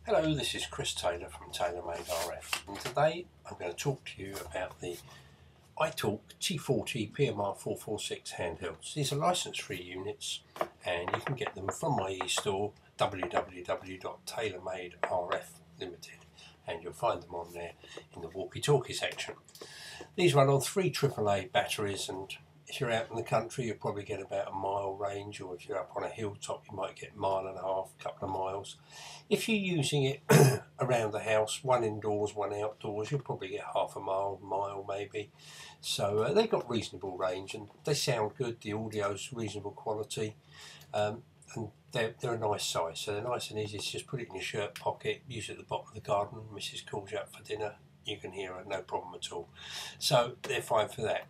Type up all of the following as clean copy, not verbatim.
Hello, this is Chris Taylor from TaylorMade RF, and today I'm going to talk to you about the Talk T40 PMR 446 handhelds. These are license-free units, and you can get them from my e-store www.taylormaderf limited, and you'll find them on there in the walkie-talkie section. These run on 3 AAA batteries, and if you're out in the country you'll probably get about a mile range, or if you're up on a hilltop you might get 1.5 miles, a couple of miles. If you're using it around the house, one indoors, one outdoors, you'll probably get half a mile maybe. So they've got reasonable range and they sound good. The audio's reasonable quality, and they're a nice size, so they're nice and easy to just put it in your shirt pocket, use it at the bottom of the garden. Mrs. calls you up for dinner, you can hear her, no problem at all. So they're fine for that.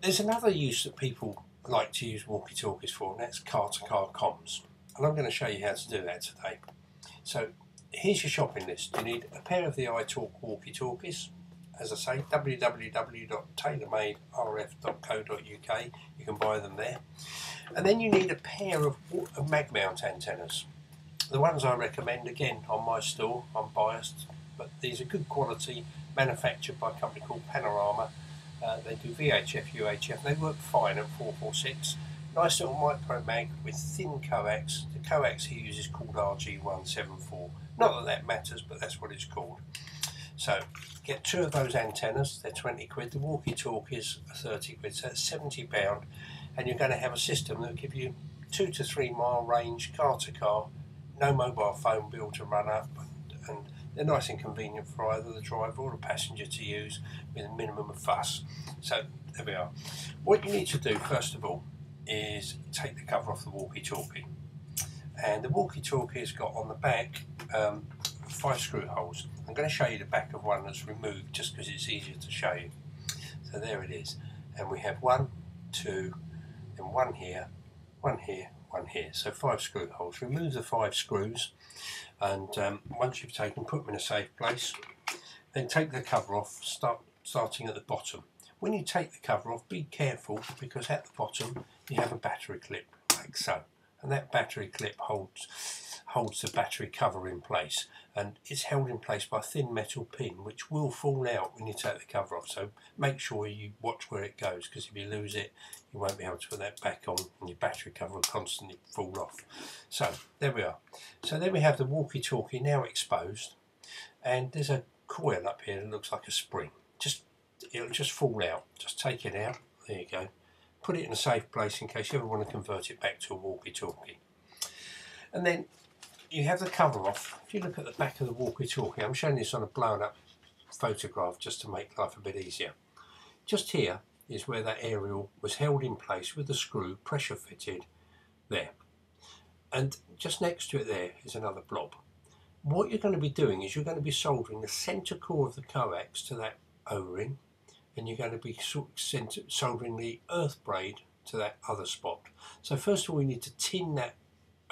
There's another use that people like to use walkie-talkies for, and that's car-to-car comms. And I'm going to show you how to do that today. So here's your shopping list. You need a pair of the iTalk walkie-talkies. As I say, www.taylormaderf.co.uk. You can buy them there. And then you need a pair of mag mount antennas. The ones I recommend, again, on my store, I'm biased, but these are good quality, manufactured by a company called Panorama. They do VHF, UHF, they work fine at 446. Nice little micro mag with thin coax. The coax he uses is called RG174. Not that that matters, but that's what it's called. So get 2 of those antennas, they're 20 quid. The walkie-talkies are 30 quid, so that's £70. And you're going to have a system that will give you 2 to 3 mile range, car to car, no mobile phone bill to run up, and they're nice and convenient for either the driver or the passenger to use with a minimum of fuss. So there we are. What you need to do first of all is take the cover off the walkie-talkie. And the walkie-talkie has got on the back 5 screw holes. I'm going to show you the back of one that's removed just because it's easier to show you. So there it is. And we have 1, 2, and 1 here, 1 here, 1 here. So 5 screw holes. Remove the 5 screws, and once you've taken, put them in a safe place. Then take the cover off, starting at the bottom. When you take the cover off, be careful, because at the bottom you have a battery clip, like so. And that battery clip holds the battery cover in place, and it's held in place by a thin metal pin which will fall out when you take the cover off. So make sure you watch where it goes, because if you lose it you won't be able to put that back on, and your battery cover will constantly fall off. So there we are. So there we have the walkie-talkie now exposed, and there's a coil up here that looks like a spring. It'll just fall out. Just take it out. There you go. Put it in a safe place in case you ever want to convert it back to a walkie-talkie. And then you have the cover off. If you look at the back of the walkie-talkie, I'm showing this on a blown up photograph just to make life a bit easier. Just here is where that aerial was held in place with the screw pressure fitted there. And just next to it there is another blob. What you're going to be doing is you're going to be soldering the centre core of the coax to that O-ring, and you're going to be soldering the earth braid to that other spot. So first of all we need to tin that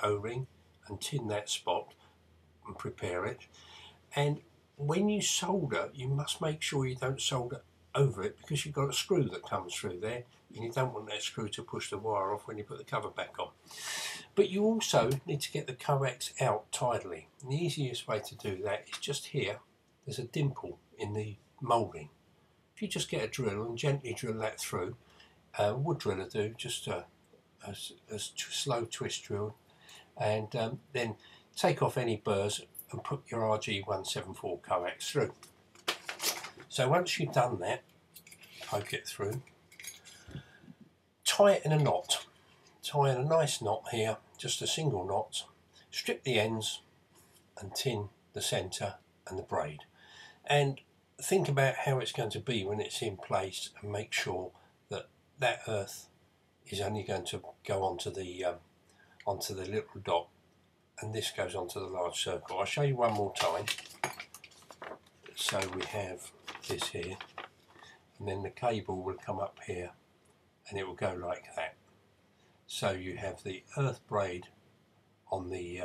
O-ring and tin that spot and prepare it. And when you solder, you must make sure you don't solder over it, because you've got a screw that comes through there, and you don't want that screw to push the wire off when you put the cover back on. But you also need to get the coax out tidily, and the easiest way to do that is just here. There's a dimple in the moulding. If you just get a drill and gently drill that through, wood driller do, just a slow twist drill, and then take off any burrs and put your RG174 coax through. So once you've done that, poke it through, tie it in a knot. Tie in a nice knot here, just a single knot, strip the ends and tin the centre and the braid. And think about how it's going to be when it's in place, and make sure that that earth is only going to go onto the little dot, and this goes onto the large circle. I'll show you one more time. So we have this here, and then the cable will come up here and it will go like that. So you have the earth braid on the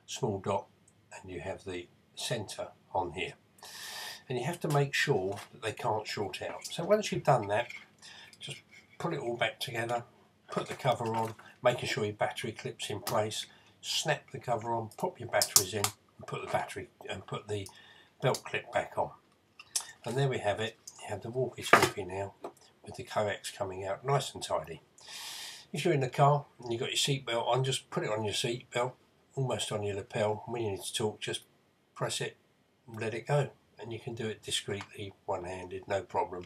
small dot, and you have the centre on here. And you have to make sure that they can't short out. So once you've done that, just put it all back together, put the cover on, making sure your battery clip's in place, snap the cover on, pop your batteries in, and put the battery and put the belt clip back on. And there we have it. You have the walkie-talkie now with the coax coming out nice and tidy. If you're in the car and you've got your seatbelt on, just put it on your seatbelt, almost on your lapel. When you need to talk, just press it and let it go. And you can do it discreetly, one-handed, no problem.